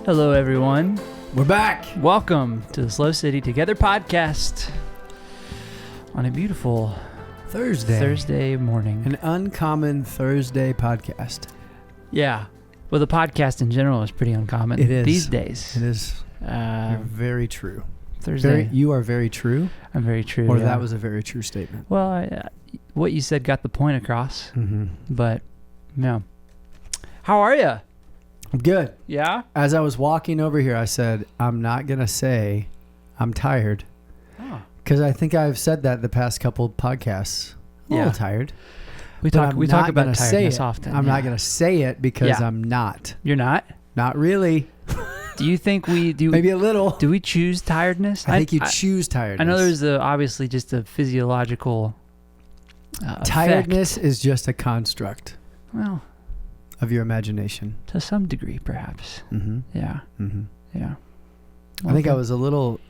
Hello, everyone. We're back. Welcome to the SLO City Together Podcast on a beautiful Thursday morning. An uncommon Thursday podcast. Yeah. Well, the podcast in general is pretty uncommon It is. these days. It is. You're very true. Thursday. You are very true. I'm very true. Or yeah. that was a very true statement. Well, what you said got the point across. Mm-hmm. But, yeah. How are you? I'm good. Yeah? As I was walking over here, I said, I'm not going to say I'm tired. Oh. Because I think I've said that the past couple podcasts. I'm a little tired. We talk about tiredness often. I'm not going to say it because Yeah. I'm not. You're not? Not really. Do you think we do? Maybe a little. Do we choose tiredness? I think you choose tiredness. I know there's obviously just a physiological tiredness effect. is just a construct Well, of your imagination. to some degree, perhaps. Mm-hmm. Yeah. Mm-hmm. Yeah. I think Okay. I was a little,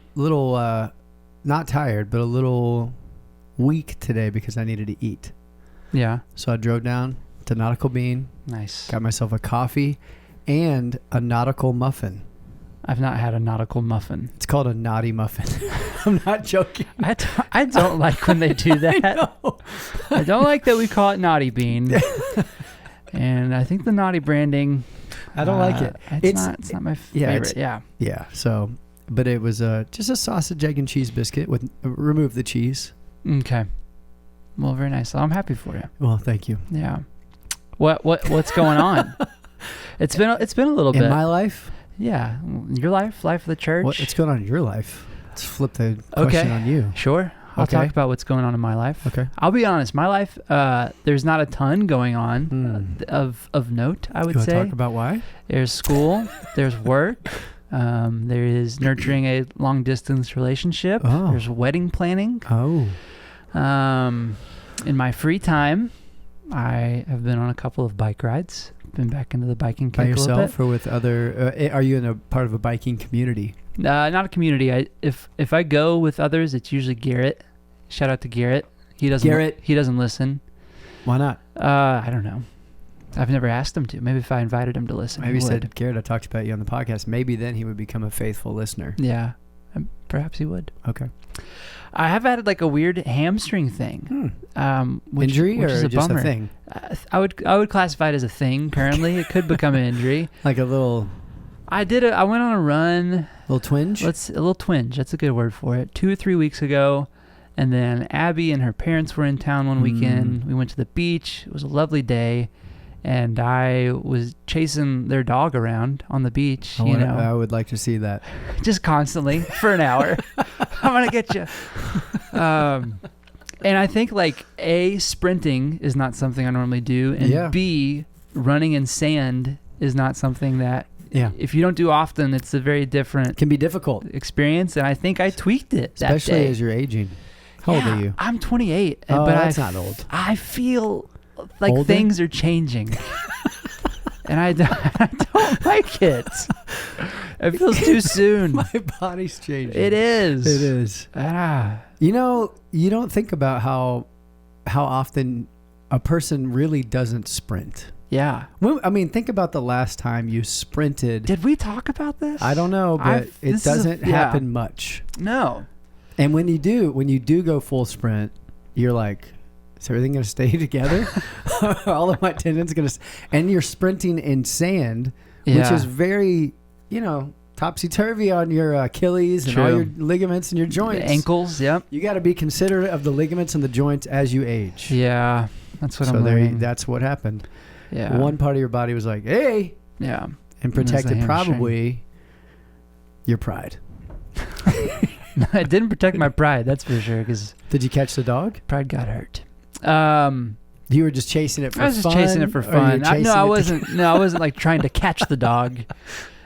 not tired, but a little weak today because I needed to eat. Yeah. So I drove down to Nautical Bean, Nice. got myself a coffee and a nautical muffin. I've not had a nautical muffin. It's called a naughty muffin. I'm not joking. I don't like when they do that. I don't like that we call it naughty bean. And I think the naughty branding. I don't like it. It's not my favorite. Yeah. Yeah. So, but it was just a sausage, egg, and cheese biscuit with remove the cheese. Okay. Well, very nice. I'm happy for you. Well, thank you. Yeah. What's going on? It's been a little bit In my life? Yeah. Your life of the church. What's going on in your life? Let's flip the question on you. Sure. I'll Okay. talk about what's going on in my life. Okay. I'll be honest. My life, there's not a ton going on of note, I would You want to say. talk about why? There's school. There's work. There is nurturing a long-distance relationship. Oh. There's wedding planning. Oh. In my free time, I have been on a couple of bike rides. Been back into the biking By kick a little bit. yourself or with other? Are you in a part of a biking community? Not a community. If I go with others, it's usually Garrett. Shout out to Garrett. He doesn't listen. Why not? I don't know. I've never asked him to. Maybe if I invited him to listen, Maybe he would. said, Garrett, I talked about you on the podcast. Maybe then he would become a faithful listener. Yeah, perhaps he would. Okay. I have had like a weird hamstring thing. Which, Injury which or is a just bummer. a thing? I would classify it as a thing currently. It could become an injury. Like a little I went on a run. twinge? A little twinge. That's a good word for it. 2 or 3 weeks ago. And then Abby and her parents were in town one weekend. We went to the beach. It was a lovely day. And I was chasing their dog around on the beach, I would like to see that. just constantly for an hour. I'm going to get you. And I think like A, sprinting is not something I normally do. And B, running in sand is not something that if you don't do often, it's a very different Can be difficult. experience. And I think I tweaked it Especially that day. as you're aging. How old are you? I'm 28. Oh, but that's not old. I feel like Older? things are changing. And I don't like it. It feels too soon. My body's changing. It is. It is. You know, you don't think about how often a person really doesn't sprint. Yeah. I mean, think about the last time you sprinted. Did we talk about this? I don't know, but it doesn't happen much. No. And when you do go full sprint, you're like, is everything going to stay together? All of my tendons going to... And you're sprinting in sand, which is very, topsy-turvy on your Achilles and all your ligaments and your joints. The ankles, yep. You got to be considerate of the ligaments and the joints as you age. Yeah, that's what I'm learning. That's what happened. Yeah. One part of your body was like, hey. Yeah. And protected probably your pride. No, it didn't protect my pride, that's for sure. Because did you catch the dog? Pride got hurt. You were just chasing it for fun? I was just chasing it for fun. I wasn't like trying to catch the dog.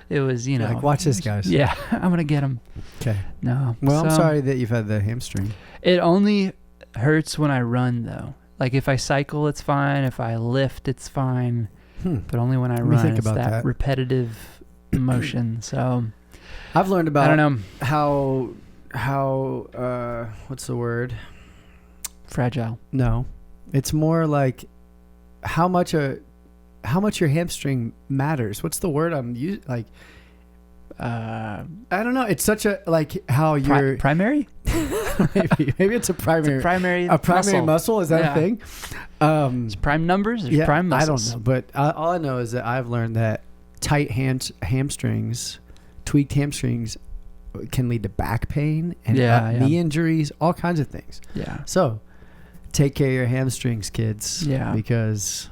It was, like, watch this, guys. Yeah, I'm going to get him. Okay. No. Well, I'm sorry that you've had the hamstring. It only hurts when I run, though. Like, if I cycle, it's fine. If I lift, it's fine. But only when I run. Think it's about that repetitive motion. So I've learned about I don't know how what's the word? Fragile. No. It's more like how much your hamstring matters. What's the word I'm using? Like I don't know. It's such a like how you're primary. maybe it's a primary muscle. Is that a thing? It's prime numbers. There's prime muscles. I don't know, but all I know is that I've learned that tight hamstrings, tweaked hamstrings, can lead to back pain and knee injuries, all kinds of things. Yeah. So take care of your hamstrings, kids. Yeah. Because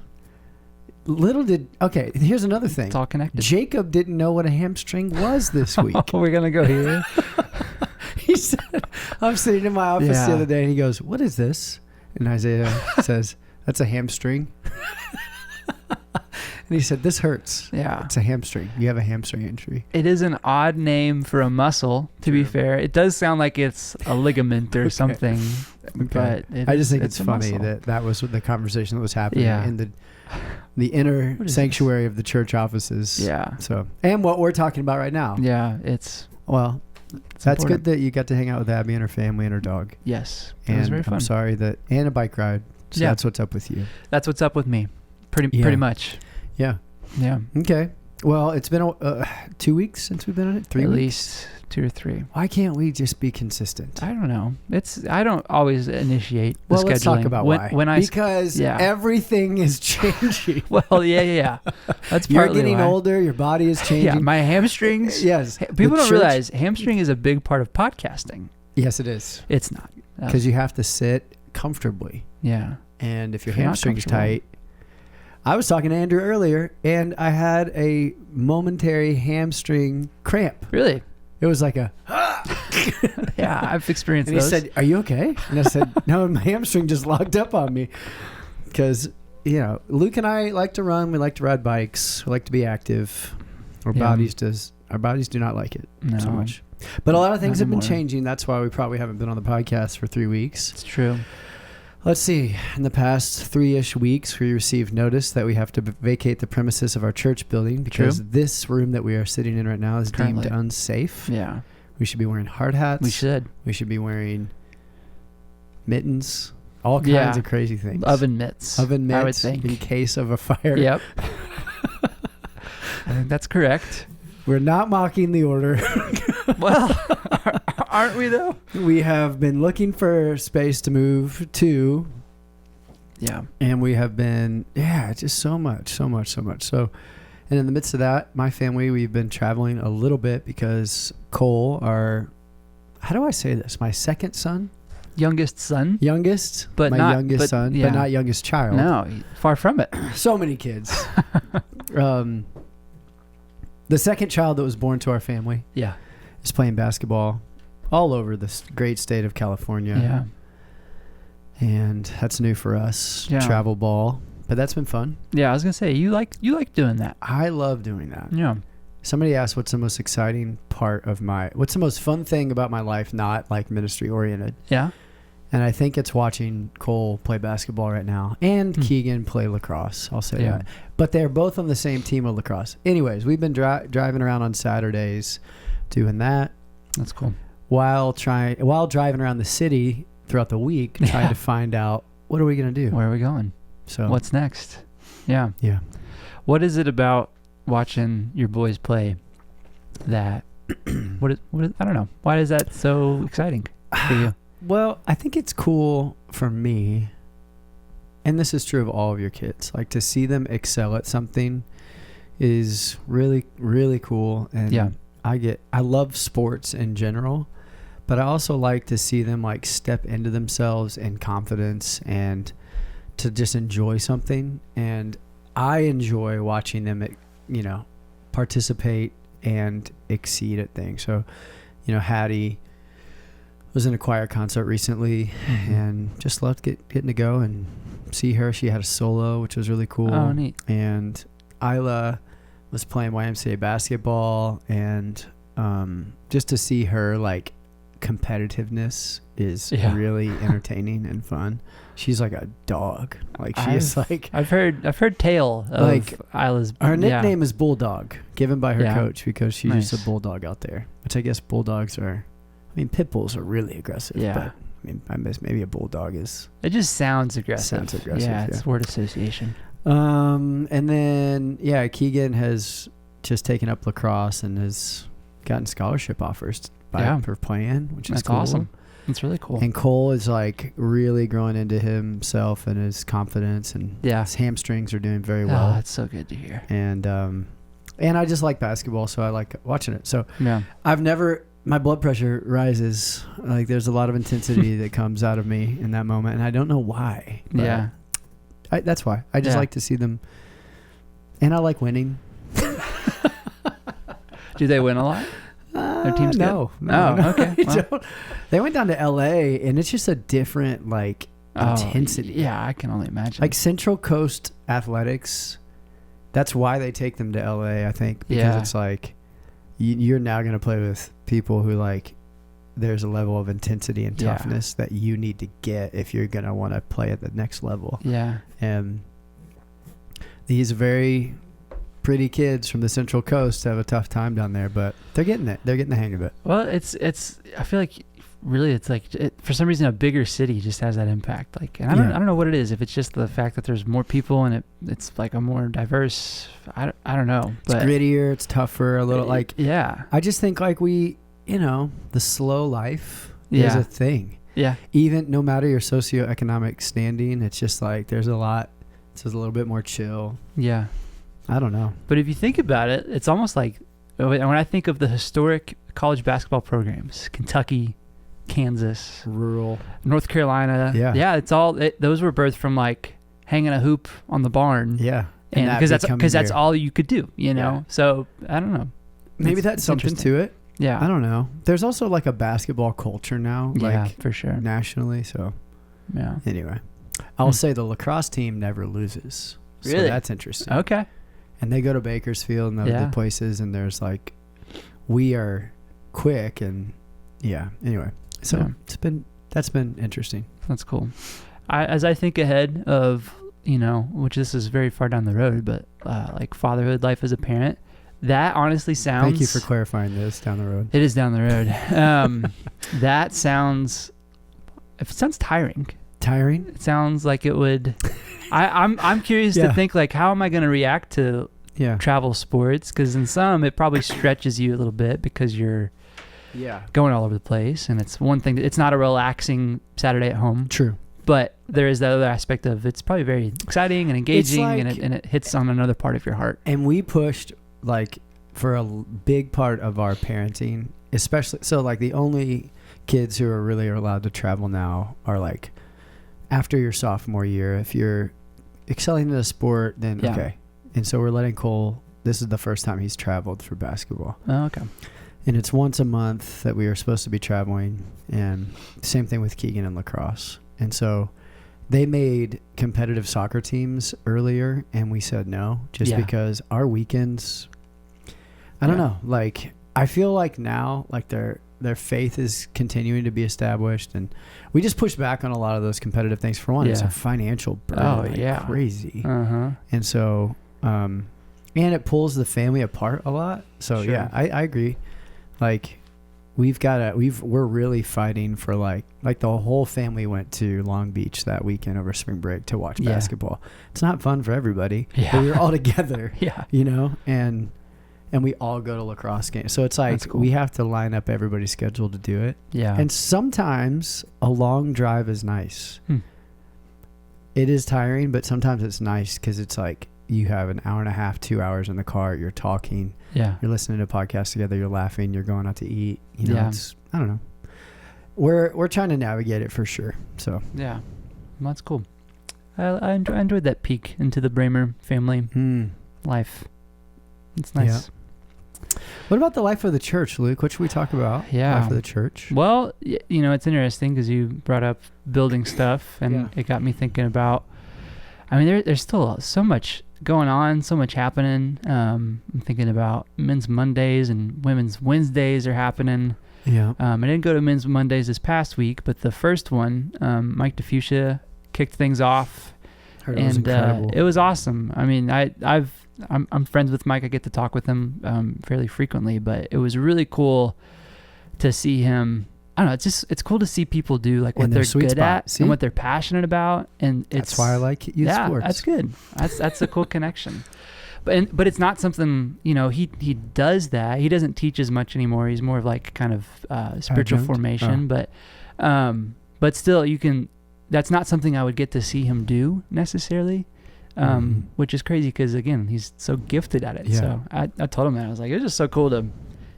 here's another thing. It's all connected. Jacob didn't know what a hamstring was this week. We're going to go here. He said, I'm sitting in my office the other day and he goes, "What is this?" And Isaiah says, "That's a hamstring." And he said, "This hurts." Yeah. It's a hamstring. You have a hamstring injury. It is an odd name for a muscle, to be fair. It does sound like it's a ligament or something. But I just think it's funny that was the conversation that was happening in the inner sanctuary of the church offices. Yeah. So, and what we're talking about right now. Yeah. That's important. Good that you got to hang out with Abby and her family and her dog. Yes. And it was very fun. I'm sorry and a bike ride. So that's what's up with you. That's what's up with me. Pretty much. Yeah. Yeah. Okay. Well, it's been 2 weeks since we've been on it. 3 weeks? At least 2 or 3. Why can't we just be consistent? I don't know. I don't always initiate the scheduling. Let's talk about why. Because everything is changing. Well, yeah. That's partly You're getting older. Your body is changing. Yeah, my hamstrings. Yes. People don't realize hamstring is a big part of podcasting. Yes, it is. It's not. Because you have to sit comfortably. Yeah. And if your hamstring's tight. I was talking to Andrew earlier, and I had a momentary hamstring cramp. Really? It was like a... Yeah, I've experienced those. And he said, "Are you okay?" And I said, "No, my hamstring just locked up on me." Because, Luke and I like to run. We like to ride bikes. We like to be active. Our bodies do not like it so much. But a lot of things have been changing. That's why we probably haven't been on the podcast for 3 weeks. It's true. Let's see. In the past 3-ish weeks, we received notice that we have to vacate the premises of our church building because this room that we are sitting in right now is deemed unsafe. Yeah. We should be wearing hard hats. We should. We should be wearing mittens. All kinds of crazy things. Oven mitts. I would think. In case of a fire. Yep. I think that's correct. We're not mocking the order. Well, aren't we though? We have been looking for space to move to. Yeah. And we have been, just so much. So, and in the midst of that, my family, we've been traveling a little bit because Cole, how do I say this? My second son? Youngest son. Youngest, but my youngest son, but not youngest child. No, far from it. So many kids. The second child that was born to our family is playing basketball all over this great state of California. Yeah. And that's new for us, travel ball. But that's been fun. Yeah, I was going to say, you like doing that. I love doing that. Yeah. Somebody asked what's the most exciting part of what's the most fun thing about my life, not like ministry oriented. Yeah. And I think it's watching Cole play basketball right now and Keegan play lacrosse. I'll say that. But they're both on the same team of lacrosse. Anyways, we've been driving around on Saturdays doing that. That's cool. While driving around the city throughout the week, trying to find out what are we going to do? Where are we going? So what's next? Yeah. Yeah. What is it about watching your boys play that what is I don't know. Why is that so exciting for you? Well, I think it's cool for me, and this is true of all of your kids, like to see them excel at something is really, really cool. And I love sports in general, but I also like to see them like step into themselves in confidence and to just enjoy something. And I enjoy watching them, participate and exceed at things. So, Hattie was in a choir concert recently and just loved getting to go and see her. She had a solo, which was really cool. Oh, neat. And Isla was playing YMCA basketball, and just to see her like competitiveness is really entertaining and fun. She's like a dog. Like I've heard tale of like Isla's. Her nickname is Bulldog, given by her coach because she's just a bulldog out there. Which I guess bulldogs are. I mean, pit bulls are really aggressive. Yeah. But I guess maybe a bulldog is. It just sounds aggressive. Yeah, it's word association. And then Keegan has just taken up lacrosse and has gotten scholarship offers for playing, which is That's cool. awesome. That's really cool. And Cole is like really growing into himself and his confidence, and his hamstrings are doing very well. Oh, that's so good to hear. And I just like basketball, so I like watching it. So yeah, my blood pressure rises. Like there's a lot of intensity that comes out of me in that moment, and I don't know why. Yeah, that's why. I just like to see them, and I like winning. Do they win a lot? Their team's no. Okay. Well. They went down to LA, and it's just a different intensity. Yeah, I can only imagine. Like Central Coast Athletics, that's why they take them to LA, I think, because it's like you're now going to play with people who there's a level of intensity and toughness that you need to get if you're going to want to play at the next level. Yeah. And these very pretty kids from the Central Coast have a tough time down there, but they're getting it. They're getting the hang of it. Well, it's I feel like really it's for some reason a bigger city just has that impact. And I don't know what it is, if it's just the fact that there's more people and it's like a more diverse, I don't know. But it's grittier, it's tougher, a little I just think the slow life is a thing. Yeah. Even no matter your socioeconomic standing, it's just there's a lot. It's just a little bit more chill. Yeah. I don't know. But if you think about it, it's almost like when I think of the historic college basketball programs, Kentucky, Kansas, rural, North Carolina. Yeah. It's all, those were birthed from hanging a hoop on the barn. Yeah. And because that's all you could do, you know? Yeah. So I don't know. Maybe that's something to it. Yeah. I don't know. There's also a basketball culture now. For sure. Nationally. So yeah. Anyway, I'll say the lacrosse team never loses. Really? So that's interesting. Okay. And they go to Bakersfield and the places, and there's we are quick, and anyway. So that's been interesting. That's cool. As I think ahead of, which this is very far down the road, but fatherhood, life as a parent, that honestly sounds. Thank you for clarifying this, down the road. It is down the road. That sounds tiring. Tiring? It sounds like it would. I'm curious to think how am I going to react to travel sports? Because in some it probably stretches you a little bit because you're going all over the place, and it's one thing. It's not a relaxing Saturday at home. True. But there is the other aspect of it's probably very exciting and engaging, and it hits on another part of your heart. And we pushed for a big part of our parenting, especially the only kids who are really allowed to travel now are after your sophomore year. If you're excelling in a sport, then okay. And so we're letting Cole, this is the first time he's traveled for basketball. Oh, okay. And it's once a month that we are supposed to be traveling, and same thing with Keegan and lacrosse. And so they made competitive soccer teams earlier, and we said no, just because our weekends, I don't know, I feel now their faith is continuing to be established, and we just push back on a lot of those competitive things. For one, it's a financial burden, crazy. Uh-huh. And so, and it pulls the family apart a lot. So sure. I agree. We're really fighting for the whole family went to Long Beach that weekend over spring break to watch basketball. It's not fun for everybody, but we were all together, and we all go to lacrosse games. So it's cool. We have to line up everybody's schedule to do it. Yeah. And sometimes a long drive is nice. It is tiring, but sometimes it's nice because it's you have an hour and a half, 2 hours in the car. You're talking. Yeah. You're listening to podcasts together. You're laughing. You're going out to eat. It's, I don't know. We're trying to navigate it for sure. So yeah, well, that's cool. I enjoyed that peek into the Bramer family life. It's nice. Yeah. What about the life of the church, Luke? What should we talk about? Yeah. Life of the church. Well, it's interesting because you brought up building stuff, and it got me thinking about, there's still so much going on, so much happening. I'm thinking about Men's Mondays and Women's Wednesdays are happening. Yeah. I didn't go to Men's Mondays this past week, but the first one, Mike DeFucia kicked things off. Heard it was incredible. It was awesome. I'm friends with Mike. I get to talk with him fairly frequently, but it was really cool to see him. I don't know. It's cool to see people do what they're good at and what they're passionate about, and that's why I like youth sports. That's good. That's a cool connection. but it's not something, he does that. He doesn't teach as much anymore. He's more of like kind of spiritual formation, but still that's not something I would get to see him do necessarily. Which is crazy because again, he's so gifted at it. Yeah. So I told him that I was like, it was just so cool to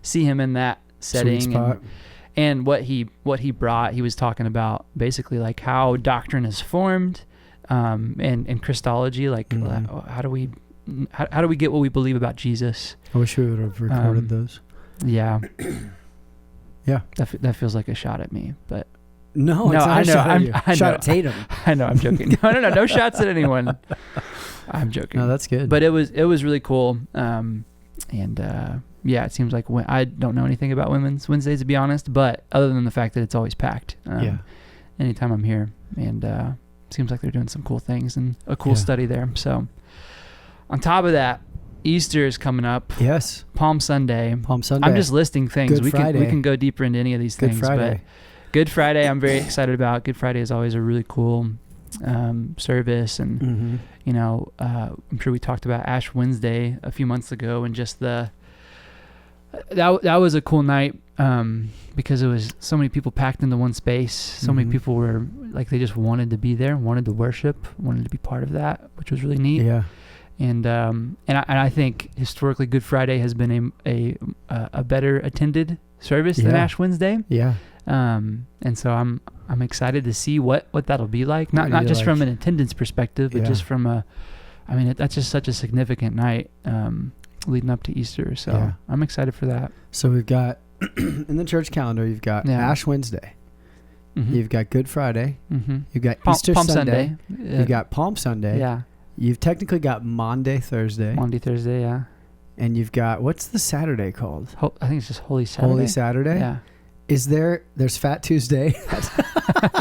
see him in that setting and what he brought. He was talking about basically like how doctrine is formed, and Christology, like how do we get what we believe about Jesus? I wish we would have recorded those. Yeah. Yeah. That feels like a shot at me, but. No, it's not a shot at you. Shot at Tatum. I know, I'm joking. No shots at anyone. I'm joking. No, that's good. But it was really cool. Yeah, it seems like I don't know anything about Women's Wednesdays, to be honest, but other than the fact that it's always packed. Anytime I'm here, and seems like they're doing some cool things and a cool study there. So on top of that, Easter is coming up. Yes. Palm Sunday. I'm just listing things. Good Friday. We can go deeper into any of these things. Good Friday. But Good Friday, I'm very excited about. Good Friday is always a really cool service, and I'm sure we talked about Ash Wednesday a few months ago, and just that was a cool night because it was so many people packed into one space. So many people were like, they just wanted to be there, wanted to worship, wanted to be part of that, which was really neat. Yeah. And I think historically Good Friday has been a better attended service than Ash Wednesday. Yeah. And so I'm excited to see what that'll be like. Not just from an attendance perspective, but just from that's just such a significant night leading up to Easter. So I'm excited for that. So we've got in the church calendar, you've got Ash Wednesday, you've got Good Friday, you've got Easter Palm Sunday. You've got Palm Sunday. Yeah. You've technically got Maundy Thursday. Yeah. And you've got, what's the Saturday called? I think it's just Holy Saturday. Holy Saturday? Yeah. There's Fat Tuesday.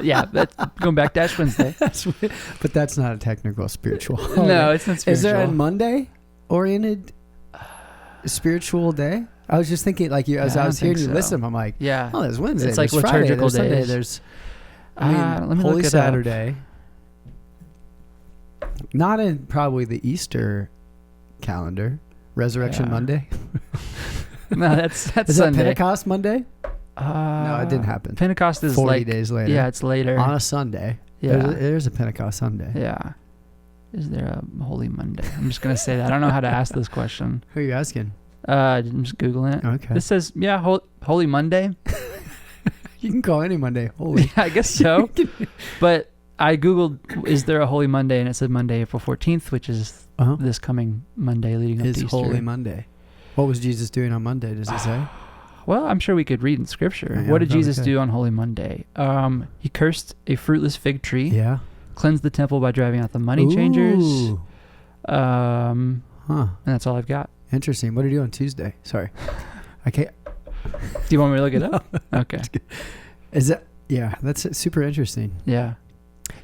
Yeah, that's going back to Ash Wednesday. But that's not a technical spiritual. No, it's not spiritual. Is there a Monday oriented spiritual day? I was just thinking, like, as I was hearing you listen, I'm like, oh, there's Wednesday. It's like there's liturgical Friday, days. There's Sunday, there's Holy Saturday. Not in probably the Easter calendar. Resurrection Monday. No, that's Is Sunday. That Pentecost Monday? No, it didn't happen. Pentecost is 40 days later. Yeah, it's later. On a Sunday. Yeah. There's a Pentecost Sunday. Yeah. Is there a Holy Monday? I'm just going to say that. I don't know how to ask this question. Who are you asking? I'm just Googling it. Okay. This says, Holy Monday. You can call any Monday holy. Yeah, I guess so. But I Googled, is there a Holy Monday? And it said Monday, April 14th, which is this coming Monday leading up to Easter. Holy Monday. What was Jesus doing on Monday, does it say? Well, I'm sure we could read in Scripture. Yeah, what did Jesus do on Holy Monday? He cursed a fruitless fig tree. Yeah. Cleansed the temple by driving out the money changers. Huh. And that's all I've got. Interesting. What did he do on Tuesday? Sorry. I can't. Do you want me to look it up? No. Okay. Is that? Yeah, that's super interesting. Yeah.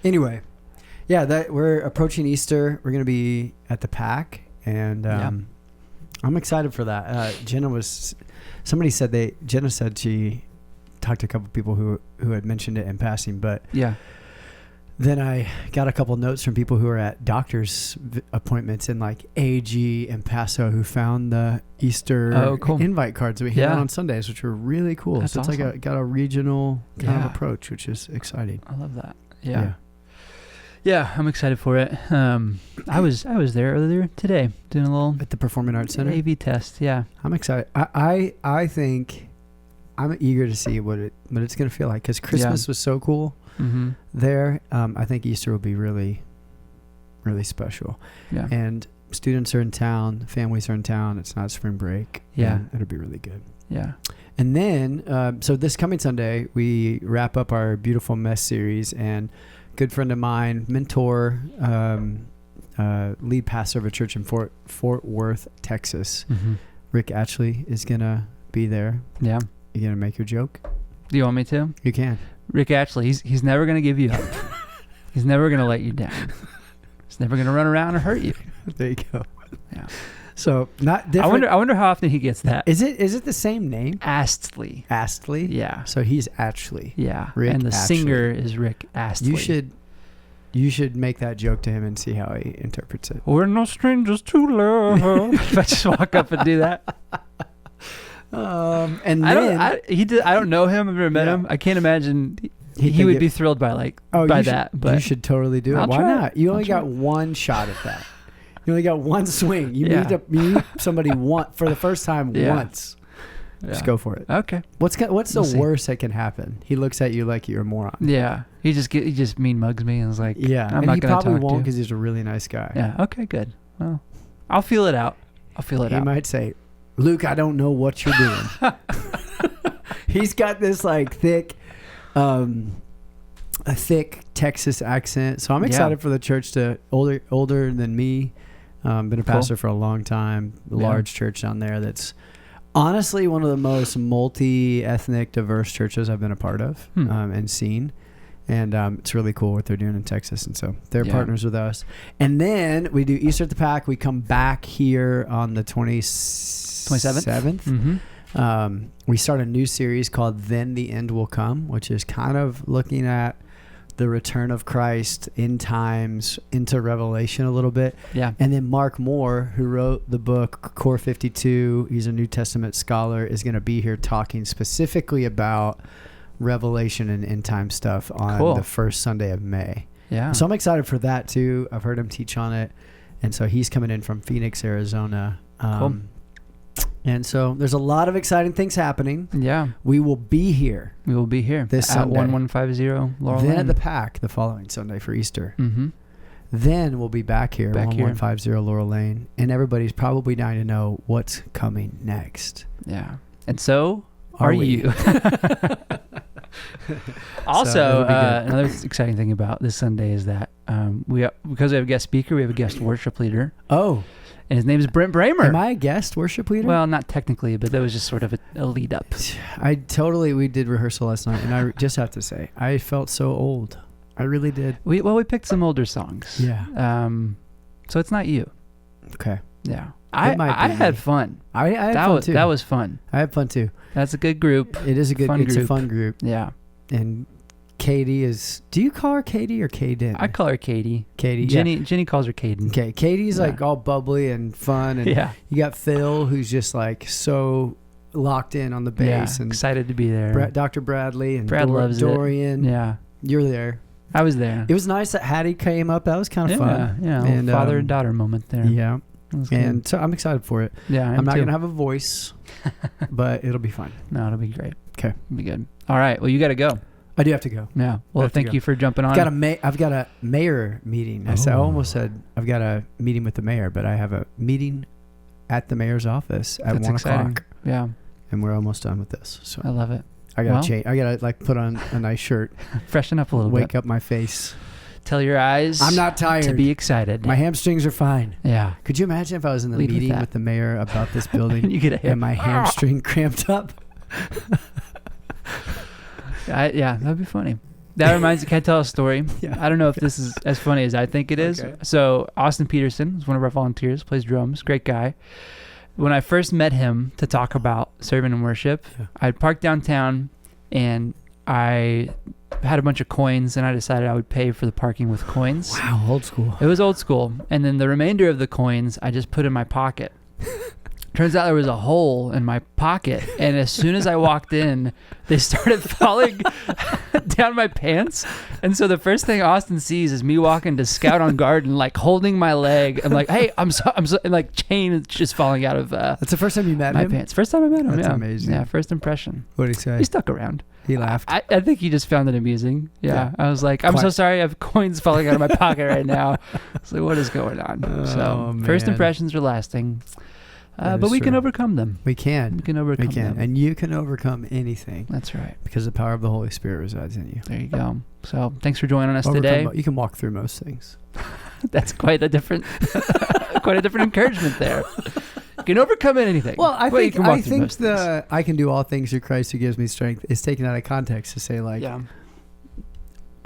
Anyway, we're approaching Easter. We're going to be at the Pack, and I'm excited for that. Jenna said she talked to a couple people who had mentioned it in passing, but then I got a couple notes from people who are at doctor's appointments in like AG and Paso who found the Easter invite cards that we hand out on Sundays, which were really cool. That's awesome. It's like got a regional kind of approach, which is exciting. I love that. Yeah, I'm excited for it. I was there earlier today doing a little at the Performing Arts Center AV test. Yeah, I'm excited. I think I'm eager to see what it's going to feel like because Christmas was so cool there. I think Easter will be really, really special. Yeah, and students are in town, families are in town. It's not spring break. Yeah, it'll be really good. Yeah. And then, so this coming Sunday, we wrap up our Beautiful Mess series, and good friend of mine, mentor, lead pastor of a church in Fort Worth, Texas, Rick Ashley is going to be there. Yeah. You going to make your joke? Do you want me to? You can. Rick Ashley, he's never going to give you up. He's never going to let you down. He's never going to run around and hurt you. There you go. Yeah. So not different. I wonder how often he gets that. Is it the same name? Astley. Astley? Yeah. So he's Ashley. Yeah. Rick and the Astley. singer is Rick Astley. You should You should make that joke to him and see how he interprets it. We're no strangers to love. If I just walk up and do that. And then I don't know him. I've never met him. I can't imagine he would be thrilled by that. But you should totally do it. Why not? You only got one shot at that. You only got one swing. You meet somebody for the first time once. Just go for it. Okay. What's the worst that can happen? He looks at you like you're a moron. Yeah. He just mean mugs me and is like, yeah. I'm not going to talk to you. He probably won't because he's a really nice guy. Yeah. Okay, good. Well, I'll feel it out. He might say, Luke, I don't know what you're doing. He's got this thick, a thick Texas accent. So I'm excited for the church to older than me. Been a pastor for a long time. Large church down there that's honestly one of the most multi-ethnic, diverse churches I've been a part of and seen. And it's really cool what they're doing in Texas. And so they're partners with us. And then we do Easter at the Pack. We come back here on the 27th. Mm-hmm. We start a new series called Then the End Will Come, which is kind of looking at the return of Christ in times into Revelation a little bit. Yeah. And then Mark Moore, who wrote the book Core 52, he's a New Testament scholar, is going to be here talking specifically about Revelation and end time stuff on the first Sunday of May. Yeah. So I'm excited for that too. I've heard him teach on it. And so he's coming in from Phoenix, Arizona. Cool. And so there's a lot of exciting things happening. Yeah. We will be here. This Sunday. At 1150 Laurel Then Lane. at the Pack the following Sunday for Easter. Mm-hmm. Then we'll be back here, 1150 Laurel Lane. And everybody's probably dying to know what's coming next. Yeah. And so are you. Also, another exciting thing about this Sunday is that because we have a guest speaker, we have a guest worship leader. Oh. And his name is Brent Bramer. Am I a guest worship leader? Well, not technically, but that was just sort of a lead up. We did rehearsal last night, and I just have to say, I felt so old. I really did. We picked some older songs. Yeah. So it's not you. Okay. Yeah. I had fun. I had fun too. That was fun. I had fun too. That's a good group. It is a fun group. Yeah. And Katie is, do you call her Katie or Kaden? I call her Katie. Katie. Jenny calls her Kaden. Okay. Katie's all bubbly and fun. And you got Phil, who's just so locked in on the bass. And excited to be there. Dr. Bradley and Brad loves Dorian. It. Yeah. You're there. I was there. It was nice that Hattie came up. That was kind of fun. Yeah. And father and daughter moment there. Yeah. And so I'm excited for it. Yeah, I'm not going to have a voice, but it'll be fine. No, it'll be great. Okay. It'll be good. All right. Well, you got to go. I do have to go. Yeah. Well, thank you for jumping on. I've got a mayor meeting. I almost said I've got a meeting with the mayor, but I have a meeting at the mayor's office at 1 o'clock. Yeah. And we're almost done with this. So I love it. I got to change. I got to put on a nice shirt. Freshen up a little bit. Wake up my face. Tell your eyes. I'm not tired. To be excited. My hamstrings are fine. Yeah. Could you imagine if I was in the meeting with the mayor about this building you get and my hamstring cramped up? That'd be funny. That reminds me, can I tell a story? Yeah. I don't know if this is as funny as I think it is. Okay. So Austin Peterson is one of our volunteers, plays drums, great guy. When I first met him to talk about serving and worship, I parked downtown and I had a bunch of coins and I decided I would pay for the parking with coins. Wow, old school. It was old school. And then the remainder of the coins I just put in my pocket. Turns out there was a hole in my pocket, and as soon as I walked in, they started falling down my pants. And so the first thing Austin sees is me walking to scout on guard and holding my leg. I'm like, "Hey, I'm so," and chain is just falling out of. That's the first time you met my him? pants. First time I met him. That's amazing. Yeah, first impression. What did he say? He stuck around. He laughed. I think he just found it amusing. Yeah. I was like, I'm so sorry. I have coins falling out of my pocket right now. So what is going on? First impressions are lasting. But we can overcome them. We can. We can overcome them. And you can overcome anything. That's right. Because the power of the Holy Spirit resides in you. There you go. So thanks for joining us today. You can walk through most things. That's quite a different encouragement there. You can overcome anything. Well, I think I can do all things through Christ who gives me strength is taken out of context to say I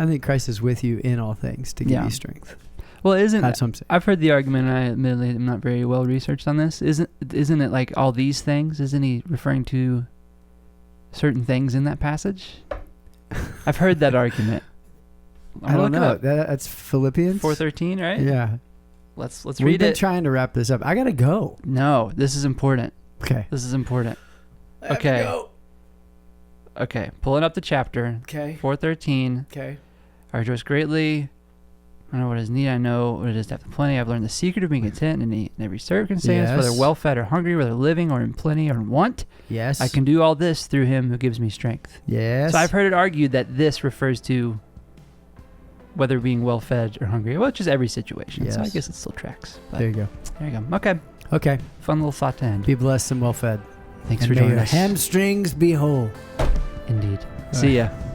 think Christ is with you in all things to give you strength. Well, that's what I'm saying. I've heard the argument, and I admittedly am not very well researched on this. Isn't it like all these things? Isn't he referring to certain things in that passage? I've heard that argument. I don't know. That's Philippians 4:13, right? Yeah. Let's We've read been it. trying to wrap this up. I gotta go. No, this is important. Okay. This is important. I have to go. Okay. Pulling up the chapter. Okay. 4:13. Okay. I rejoice greatly. I know what is need. I know what it is to have plenty. I've learned the secret of being content in every circumstance, Yes. whether well fed or hungry, whether living or in plenty or in want. Yes. I can do all this through him who gives me strength. Yes. So I've heard it argued that this refers to whether being well fed or hungry, well, just every situation. Yes. So I guess it still tracks. But There you go. there you go. Okay. Okay. Fun little thought to end. Be blessed and well fed. Thanks And for may joining your us. hamstrings be whole. Indeed. All See right. ya.